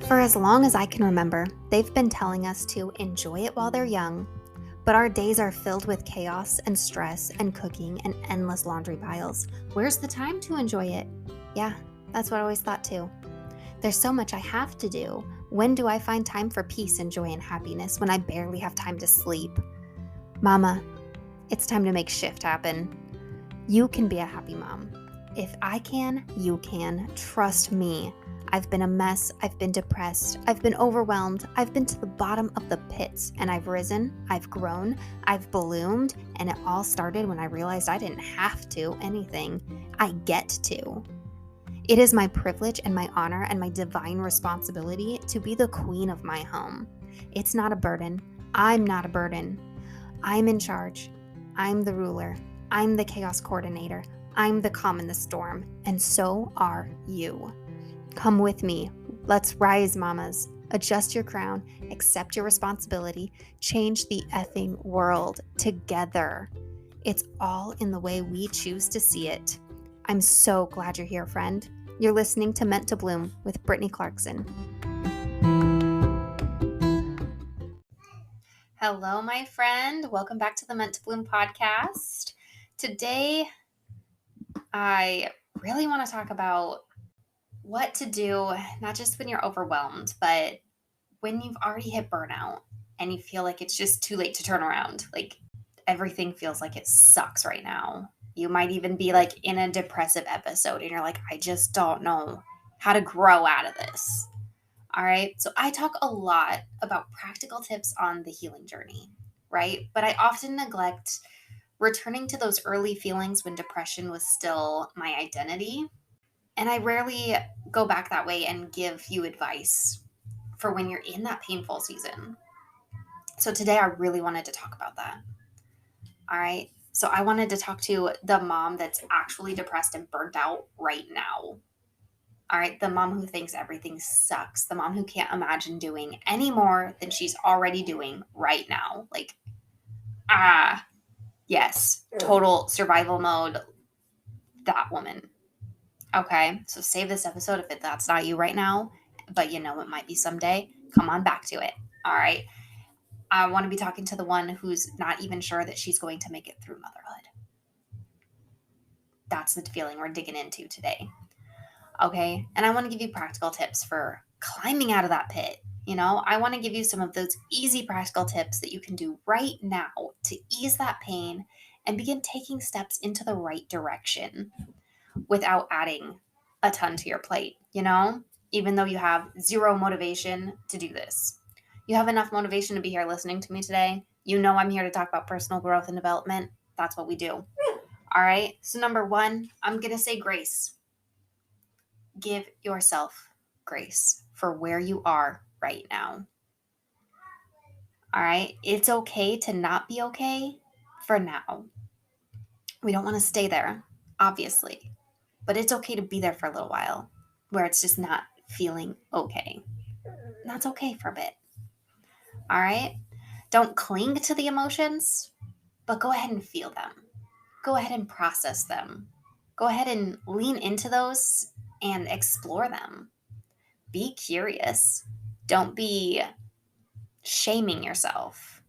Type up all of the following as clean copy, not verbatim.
For as long as I can remember, they've been telling us to enjoy it while they're young, but our days are filled with chaos and stress and cooking and endless laundry piles. Where's the time to enjoy it? Yeah, that's what I always thought too. There's so much I have to do. When do I find time for peace and joy and happiness when I barely have time to sleep? Mama, it's time to make shift happen. You can be a happy mom. If I can, you can. Trust me. I've been a mess, I've been depressed, I've been overwhelmed, I've been to the bottom of the pits, and I've risen, I've grown, I've bloomed, and it all started when I realized I didn't have to anything. I get to. It is my privilege and my honor and my divine responsibility to be the queen of my home. It's not a burden. I'm not a burden. I'm in charge. I'm the ruler. I'm the chaos coordinator. I'm the calm in the storm, and so are you. Come with me. Let's rise, mamas. Adjust your crown, accept your responsibility, change the effing world together. It's all in the way we choose to see it. I'm so glad you're here, friend. You're listening to Meant to Bloom with Brittany Clarkson. Hello, my friend. Welcome back to the Meant to Bloom podcast. Today, I really want to talk about what to do, not just when you're overwhelmed, but when you've already hit burnout and you feel like it's just too late to turn around. Like everything feels like it sucks right now. You might even be like in a depressive episode and you're like, I just don't know how to grow out of this. All right. So I talk a lot about practical tips on the healing journey, right? But I often neglect returning to those early feelings when depression was still my identity. And I rarely go back that way and give you advice for when you're in that painful season. So today I really wanted to talk about that. All right. So I wanted to talk to the mom that's actually depressed and burnt out right now. All right. The mom who thinks everything sucks. The mom who can't imagine doing any more than she's already doing right now. Like, yes, total survival mode. That woman. Okay. So save this episode if that's not you right now, but you know it might be someday. Come on back to it. All right. I want to be talking to the one who's not even sure that she's going to make it through motherhood. That's the feeling we're digging into today. Okay. And I want to give you practical tips for climbing out of that pit. You know, I want to give you some of those easy practical tips that you can do right now to ease that pain and begin taking steps into the right direction without adding a ton to your plate, you know, even though you have zero motivation to do this. You have enough motivation to be here listening to me today. You know I'm here to talk about personal growth and development. That's what we do. All right. So number one, I'm going to say grace. Give yourself grace for where you are right now. All right. It's okay to not be okay for now. We don't want to stay there, obviously, but it's okay to be there for a little while where it's just not feeling okay. And that's okay for a bit. All right. Don't cling to the emotions, but go ahead and feel them. Go ahead and process them. Go ahead and lean into those and explore them. Be curious. Don't be shaming yourself.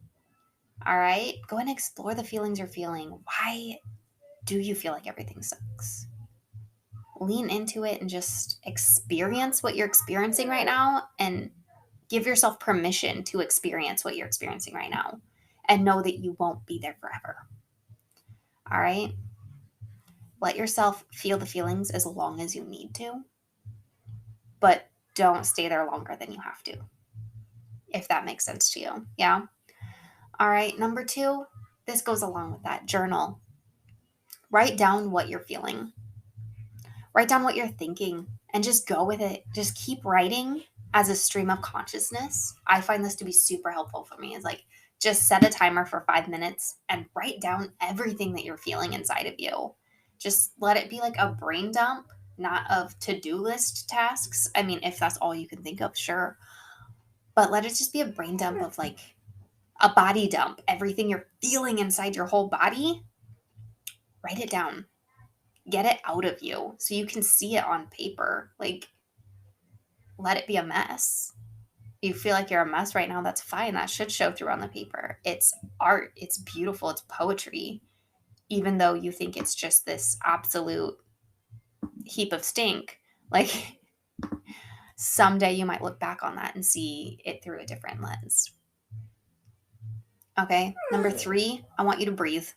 All right. Go ahead and explore the feelings you're feeling. Why do you feel like everything sucks? Lean into it and just experience what you're experiencing right now and give yourself permission to experience what you're experiencing right now and know that you won't be there forever. All right. Let yourself feel the feelings as long as you need to, but don't stay there longer than you have to, if that makes sense to you. Yeah. All right. Number two, this goes along with that. Journal. Write down what you're feeling. Write down what you're thinking and just go with it. Just keep writing as a stream of consciousness. I find this to be super helpful for me. It's like just set a timer for 5 minutes and write down everything that you're feeling inside of you. Just let it be like a brain dump, not of to-do list tasks. I mean, if that's all you can think of, sure. But let it just be a brain dump of like a body dump. Everything you're feeling inside your whole body, write it down. Get it out of you so you can see it on paper. Like, let it be a mess. You feel like you're a mess right now, that's fine. That should show through on the paper. It's art, it's beautiful, it's poetry. Even though you think it's just this absolute heap of stink, like someday you might look back on that and see it through a different lens. Okay, number 3, I want you to breathe.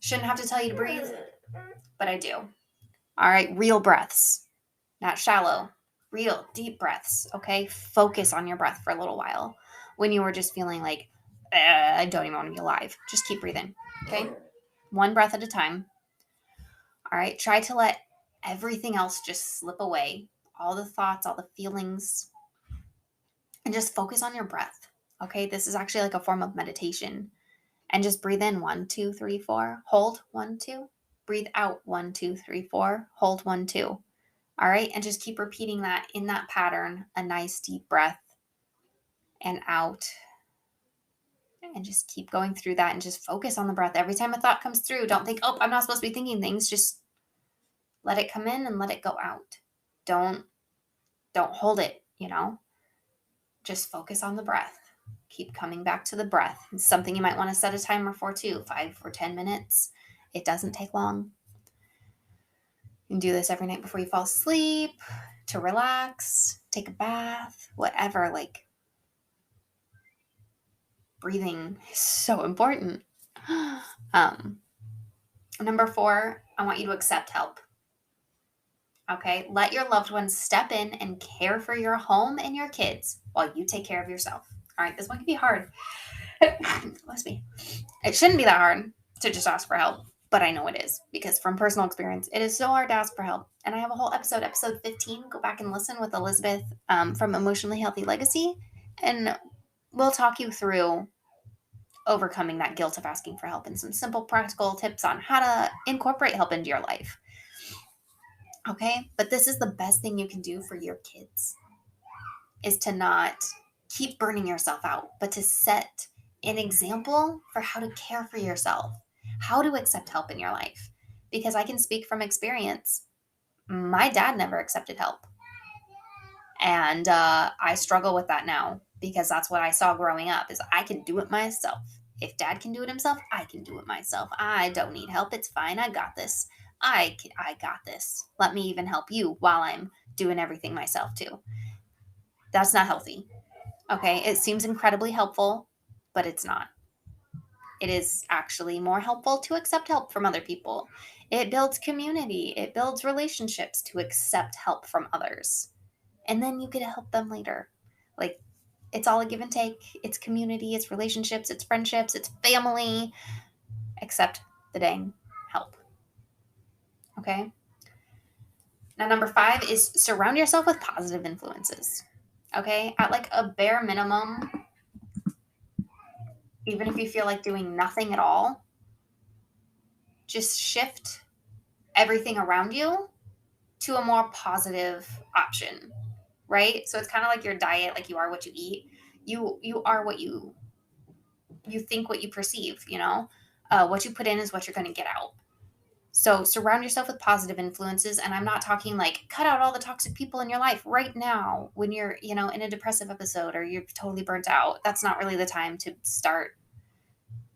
Shouldn't have to tell you to breathe, but I do. All right, real breaths, not shallow, real deep breaths. Okay, focus on your breath for a little while. When you were just feeling like, I don't even want to be alive, just keep breathing. Okay, one breath at a time. All right, try to let everything else just slip away, all the thoughts, all the feelings, and just focus on your breath. Okay, this is actually like a form of meditation. And just breathe in 1, 2, 3, 4, hold 1, 2, breathe out 1, 2, 3, 4, hold 1, 2. All right, and just keep repeating that in that pattern, a nice deep breath and out. And just keep going through that and just focus on the breath. Every time a thought comes through, don't think, oh, I'm not supposed to be thinking things. Just let it come in and let it go out. Don't hold it, just focus on the breath. Keep coming back to the breath. It's something you might want to set a timer for too, 5 or 10 minutes. It doesn't take long. You can do this every night before you fall asleep, to relax, take a bath, whatever. Like, breathing is so important. Number 4, I want you to accept help. Okay, let your loved ones step in and care for your home and your kids while you take care of yourself. All right, this one can be hard. Bless me. It shouldn't be that hard to just ask for help, but I know it is because from personal experience, it is so hard to ask for help. And I have a whole episode 15. Go back and listen with Elizabeth from Emotionally Healthy Legacy, and we'll talk you through overcoming that guilt of asking for help and some simple practical tips on how to incorporate help into your life. Okay, but this is the best thing you can do for your kids, is to not keep burning yourself out, but to set an example for how to care for yourself, how to accept help in your life. Because I can speak from experience. My dad never accepted help. And I struggle with that now because that's what I saw growing up, is I can do it myself. If dad can do it himself, I can do it myself. I don't need help. It's fine. I got this. I got this. Let me even help you while I'm doing everything myself too. That's not healthy. Okay, it seems incredibly helpful, but it's not. It is actually more helpful to accept help from other people. It builds community, it builds relationships to accept help from others. And then you get to help them later. Like, it's all a give and take. It's community, it's relationships, it's friendships, it's family. Accept the dang help. Okay? Now, number 5 is surround yourself with positive influences. Okay? At like a bare minimum, even if you feel like doing nothing at all, just shift everything around you to a more positive option, right? So it's kind of like your diet, like you are what you eat. You are what you think, what you perceive, what you put in is what you're going to get out. So surround yourself with positive influences. And I'm not talking like cut out all the toxic people in your life right now when you're, in a depressive episode or you're totally burnt out. That's not really the time to start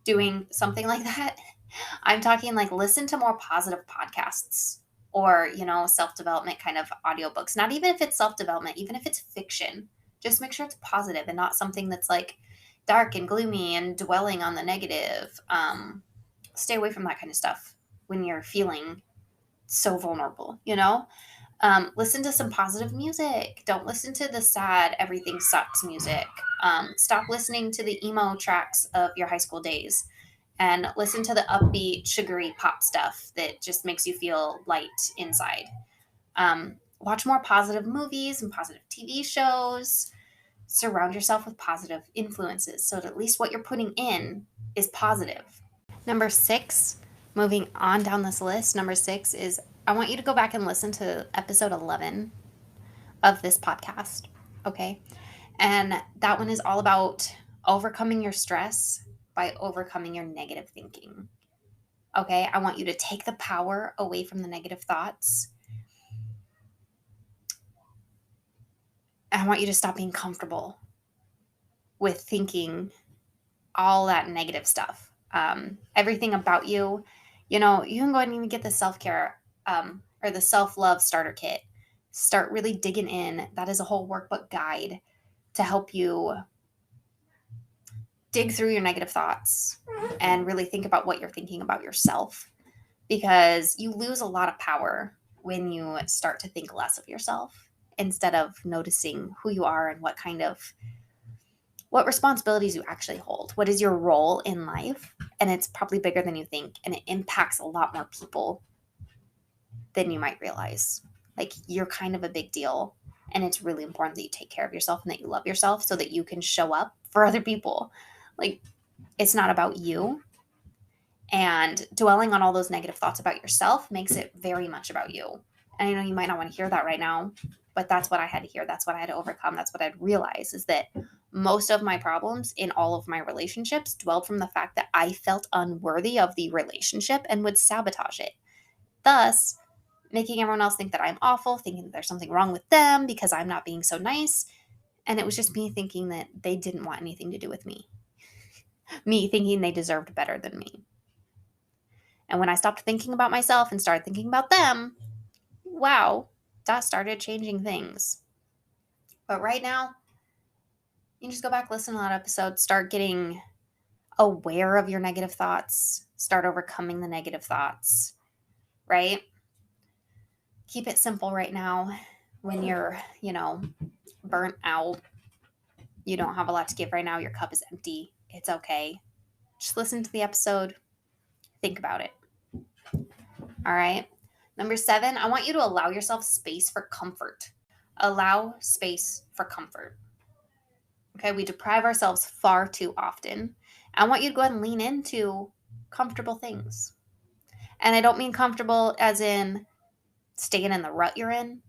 doing something like that. I'm talking like listen to more positive podcasts or, self-development kind of audiobooks. Not even if it's self-development, even if it's fiction, just make sure it's positive and not something that's like dark and gloomy and dwelling on the negative. Stay away from that kind of stuff when you're feeling so vulnerable, listen to some positive music. Don't listen to the sad, everything sucks music. Stop listening to the emo tracks of your high school days and listen to the upbeat, sugary pop stuff that just makes you feel light inside. Watch more positive movies and positive TV shows. Surround yourself with positive influences so that at least what you're putting in is positive. Number 6, moving on down this list, number 6 is I want you to go back and listen to episode 11 of this podcast, okay? And that one is all about overcoming your stress by overcoming your negative thinking, okay? I want you to take the power away from the negative thoughts And I want you to stop being comfortable with thinking all that negative stuff. Everything about you, you know, you can go ahead and even get the self-care or the self-love starter kit. Start really digging in. That is a whole workbook guide to help you dig through your negative thoughts and really think about what you're thinking about yourself, because you lose a lot of power when you start to think less of yourself instead of noticing who you are and what responsibilities you actually hold. What is your role in life? And it's probably bigger than you think, and it impacts a lot more people than you might realize. Like, you're kind of a big deal, and it's really important that you take care of yourself and that you love yourself so that you can show up for other people. Like, it's not about you. And dwelling on all those negative thoughts about yourself makes it very much about you. And I know you might not want to hear that right now, but that's what I had to hear. That's what I had to overcome. That's what I'd realize, is that most of my problems in all of my relationships dwelled from the fact that I felt unworthy of the relationship and would sabotage it. Thus, making everyone else think that I'm awful, thinking that there's something wrong with them because I'm not being so nice. And it was just me thinking that they didn't want anything to do with me thinking they deserved better than me. And when I stopped thinking about myself and started thinking about them, wow, that started changing things. But right now, you can just go back, listen to that episode, start getting aware of your negative thoughts, start overcoming the negative thoughts, right? Keep it simple right now. When you're, burnt out, you don't have a lot to give right now, your cup is empty, it's okay. Just listen to the episode, think about it. All right. Number 7, I want you to allow yourself space for comfort. Allow space for comfort. Okay, we deprive ourselves far too often. I want you to go ahead and lean into comfortable things. And I don't mean comfortable as in staying in the rut you're in,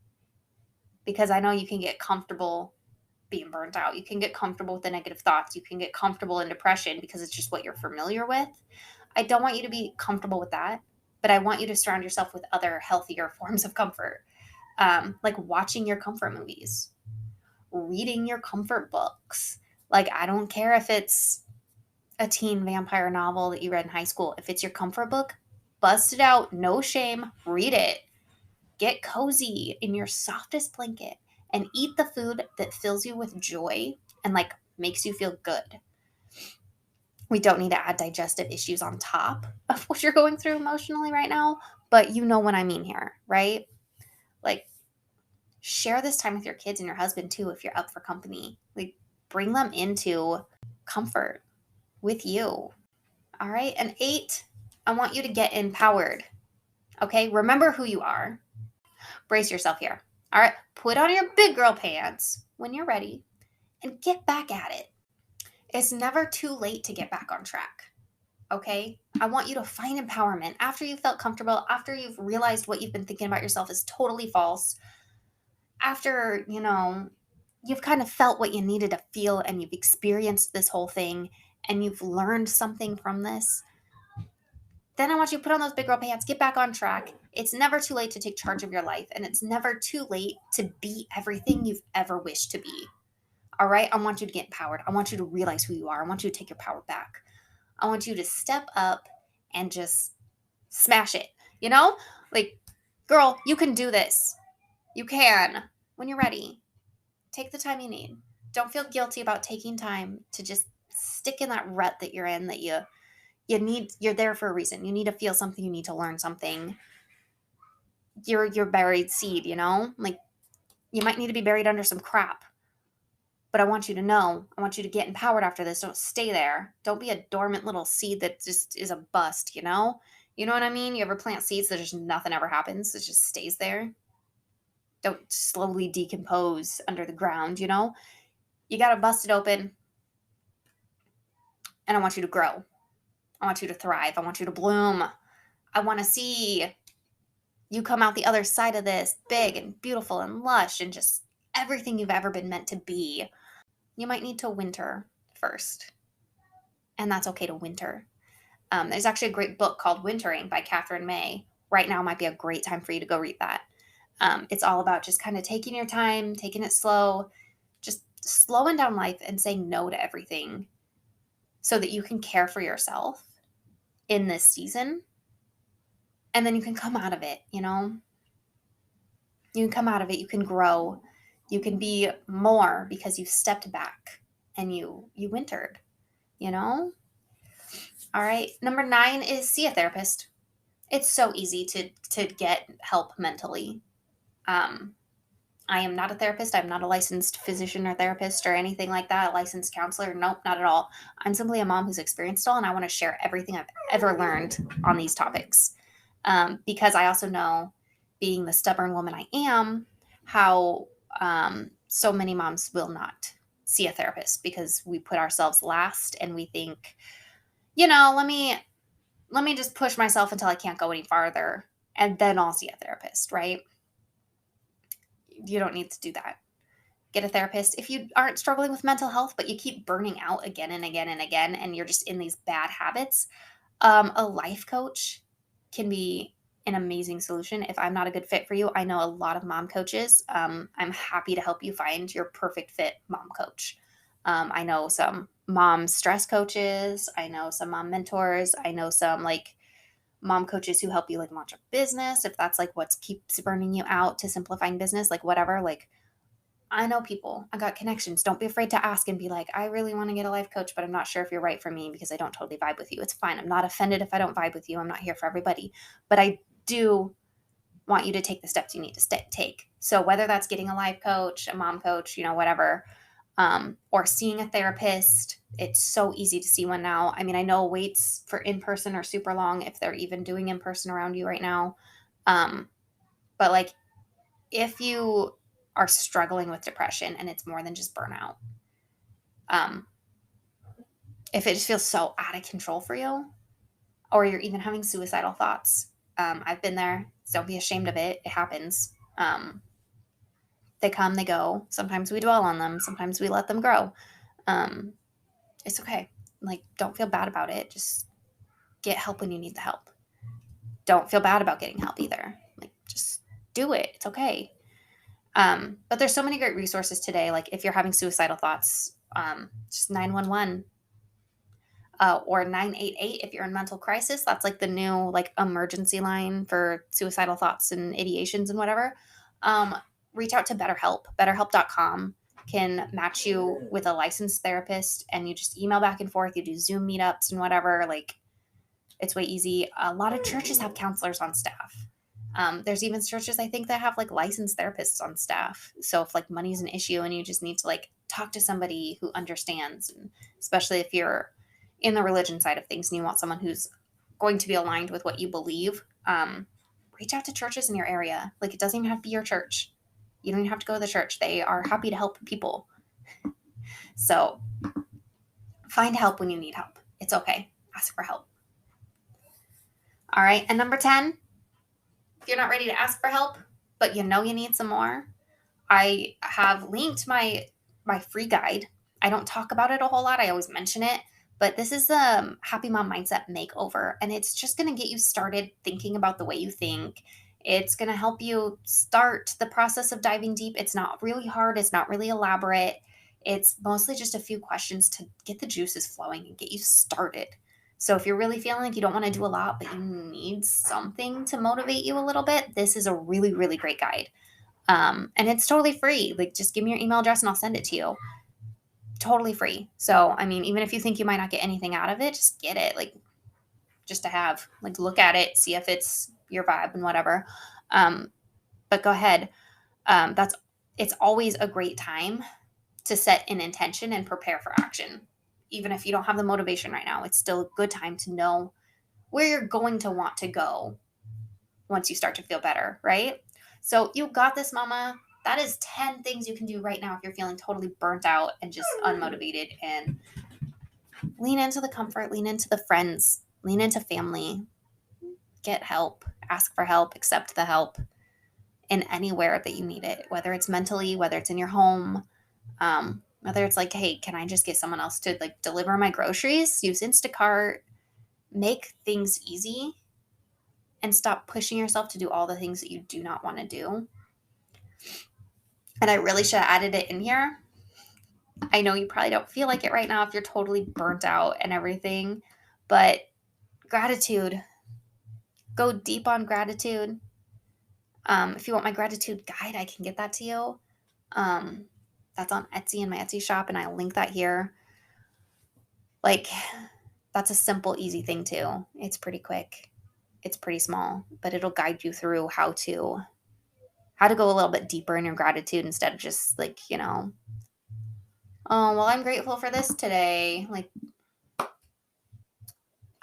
because I know you can get comfortable being burnt out. You can get comfortable with the negative thoughts. You can get comfortable in depression because it's just what you're familiar with. I don't want you to be comfortable with that, but I want you to surround yourself with other healthier forms of comfort, like watching your comfort movies, reading your comfort books. Like, I don't care if it's a teen vampire novel that you read in high school. If it's your comfort book, bust it out, no shame, read it. Get cozy in your softest blanket and eat the food that fills you with joy and like makes you feel good. We don't need to add digestive issues on top of what you're going through emotionally right now, but you know what I mean here, right? Like, share this time with your kids and your husband too if you're up for company. Like, bring them into comfort with you. All right. And 8, I want you to get empowered. Okay. Remember who you are. Brace yourself here. All right. Put on your big girl pants when you're ready and get back at it. It's never too late to get back on track. Okay. I want you to find empowerment after you felt comfortable, after you've realized what you've been thinking about yourself is totally false, after, you've kind of felt what you needed to feel and you've experienced this whole thing and you've learned something from this. Then I want you to put on those big girl pants, get back on track. It's never too late to take charge of your life, and it's never too late to be everything you've ever wished to be. All right? I want you to get empowered. I want you to realize who you are. I want you to take your power back. I want you to step up and just smash it. Like, girl, you can do this. You can. When you're ready, take the time you need. Don't feel guilty about taking time to just stick in that rut that you're in, that you're there for a reason. You need to feel something, you need to learn something. You're buried seed, like, you might need to be buried under some crap. But I want you to know, I want you to get empowered after this. Don't stay there. Don't be a dormant little seed that just is a bust, You know what I mean? You ever plant seeds that just nothing ever happens? It just stays there. Don't slowly decompose under the ground, You got to bust it open. And I want you to grow. I want you to thrive. I want you to bloom. I want to see you come out the other side of this big and beautiful and lush and just everything you've ever been meant to be. You might need to winter first. And that's okay to winter. There's actually a great book called Wintering by Catherine May. Right now might be a great time for you to go read that. It's all about just kind of taking your time, taking it slow, slowing down life and saying no to everything so that you can care for yourself in this season, and then you can come out of it, you know? You can come out of it, you can grow, you can be more because you stepped back and you wintered, you know? All right. Number 9 is see a therapist. It's so easy to get help mentally. Um, I am not a therapist. I'm not a licensed physician or therapist or anything like that, a licensed counselor. Nope, not at all. I'm simply a mom who's experienced it all, and I want to share everything I've ever learned on these topics. Because I also know, being the stubborn woman I am, how so many moms will not see a therapist because we put ourselves last and we think, let me just push myself until I can't go any farther and then I'll see a therapist, right? You don't need to do that. Get a therapist. If you aren't struggling with mental health, but you keep burning out again and again and again, and you're just in these bad habits, a life coach can be an amazing solution. If I'm not a good fit for you, I know a lot of mom coaches. I'm happy to help you find your perfect fit mom coach. I know some mom stress coaches. I know some mom mentors. I know some like mom coaches who help you like launch a business if that's like what keeps burning you out, to simplifying business, like whatever. Like, I know people. I got connections. Don't be afraid to ask and be like, I really want to get a life coach, but I'm not sure if you're right for me because I don't totally vibe with you. It's fine. I'm not offended if I don't vibe with you. I'm not here for everybody. But I do want you to take the steps you need to take. So whether that's getting a life coach, a mom coach, whatever, or seeing a therapist, it's so easy to see one now. I mean, I know waits for in person are super long if they're even doing in person around you right now. Um, but like, if you are struggling with depression and it's more than just burnout, um, if it just feels so out of control for you, or you're even having suicidal thoughts, I've been there. Don't be ashamed of it. It happens. They come, they go. Sometimes we dwell on them. Sometimes we let them grow. Um, it's okay. Like, don't feel bad about it. Just get help when you need the help. Don't feel bad about getting help either. Like, just do it. It's okay. But there's so many great resources today. Like, if you're having suicidal thoughts, just 911, or 988 if you're in mental crisis. That's like the new like emergency line for suicidal thoughts and ideations and whatever. Um, Reach out to BetterHelp. BetterHelp.com can match you with a licensed therapist, and you just email back and forth. You do Zoom meetups and whatever. Like, it's way easy. A lot of churches have counselors on staff. There's even churches, I think, that have like licensed therapists on staff. So if like money's an issue and you just need to like talk to somebody who understands, and especially if you're in the religion side of things and you want someone who's going to be aligned with what you believe, reach out to churches in your area. Like, it doesn't even have to be your church. You don't even have to go to the church. They are happy to help people. So find help when you need help. It's okay. Ask for help. All right. And number 10, if you're not ready to ask for help, but you know you need some more, I have linked my free guide. I don't talk about it a whole lot. I always mention it, but this is a Happy Mom Mindset Makeover, and it's just going to get you started thinking about the way you think. It's going to help you start the process of diving deep. It's not really hard. It's not really elaborate. It's mostly just a few questions to get the juices flowing and get you started. So if you're really feeling like you don't want to do a lot, but you need something to motivate you a little bit, this is a really, really great guide. And it's totally free. Like, just give me your email address and I'll send it to you. Totally free. So, I mean, even if you think you might not get anything out of it, just get it. Like, just to have, like, look at it, see if it's your vibe and whatever. But go ahead. It's always a great time to set an intention and prepare for action. Even if you don't have the motivation right now, it's still a good time to know where you're going to want to go once you start to feel better, right? So you got this, mama. That is 10 things you can do right now if you're feeling totally burnt out and just unmotivated. And lean into the comfort, lean into the friends, lean into family, get help, ask for help, accept the help in anywhere that you need it, whether it's mentally, whether it's in your home, whether it's like, hey, can I just get someone else to like deliver my groceries? Use Instacart, make things easy, and stop pushing yourself to do all the things that you do not want to do. And I really should have added it in here, I know you probably don't feel like it right now if you're totally burnt out and everything, but gratitude, go deep on gratitude. If you want my gratitude guide, I can get that to you. Um, that's on Etsy in my Etsy shop, and I'll link that here. Like, that's a simple, easy thing too. It's pretty quick. It's pretty small, but it'll guide you through how to go a little bit deeper in your gratitude instead of just like, oh, well, I'm grateful for this today. Like,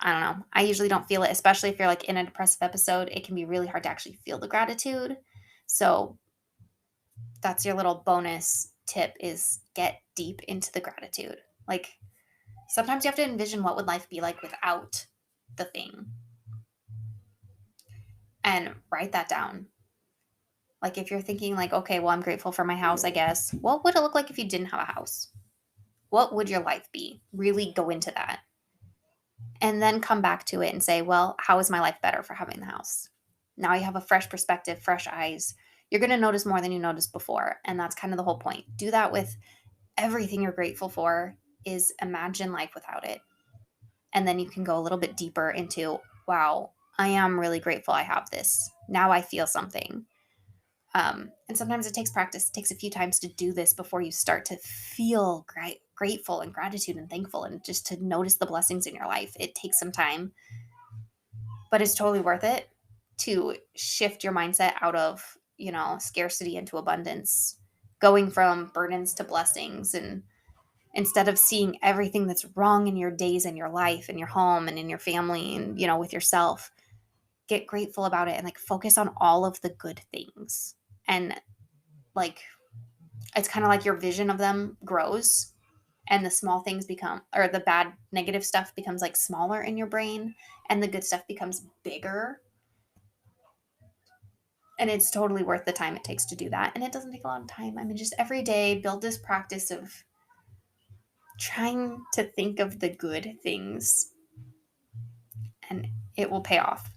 I don't know. I usually don't feel it, especially if you're like in a depressive episode. It can be really hard to actually feel the gratitude. So that's your little bonus tip is get deep into the gratitude. Like sometimes you have to envision what would life be like without the thing and write that down. Like if you're thinking like, okay, well, I'm grateful for my house, I guess. What would it look like if you didn't have a house? What would your life be? Really go into that. And then come back to it and say, well, how is my life better for having the house? Now you have a fresh perspective, fresh eyes. You're going to notice more than you noticed before. And that's kind of the whole point. Do that with everything you're grateful for is imagine life without it. And then you can go a little bit deeper into, wow, I am really grateful I have this. Now I feel something. And sometimes it takes practice. It takes a few times to do this before you start to feel grateful and gratitude and thankful and just to notice the blessings in your life. It takes some time, but it's totally worth it to shift your mindset out of, scarcity into abundance, going from burdens to blessings. And instead of seeing everything that's wrong in your days and your life and your home and in your family and, with yourself, get grateful about it and like focus on all of the good things. And like, it's kind of like your vision of them grows and the small things become, or the bad negative stuff becomes like smaller in your brain and the good stuff becomes bigger. And it's totally worth the time it takes to do that. And it doesn't take a lot of time. I mean, just every day build this practice of trying to think of the good things and it will pay off.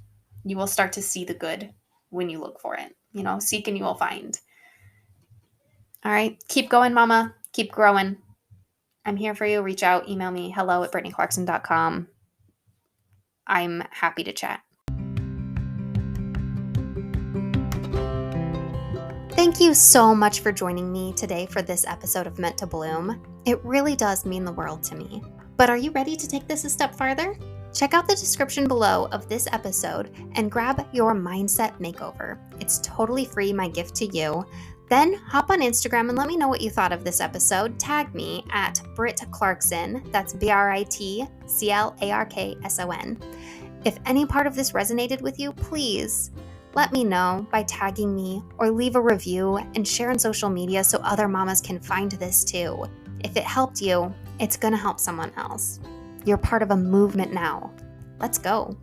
You will start to see the good when you look for it. Seek and you will find. All right. Keep going, mama. Keep growing. I'm here for you. Reach out, email me, hello@brittanyclarkson.com. I'm happy to chat. Thank you so much for joining me today for this episode of Meant to Bloom. It really does mean the world to me. But are you ready to take this a step farther? Check out the description below of this episode and grab your mindset makeover. It's totally free, my gift to you. Then hop on Instagram and let me know what you thought of this episode. Tag me at Britt Clarkson, that's BritClarkson. If any part of this resonated with you, please let me know by tagging me or leave a review and share on social media so other mamas can find this too. If it helped you, it's going to help someone else. You're part of a movement now. Let's go.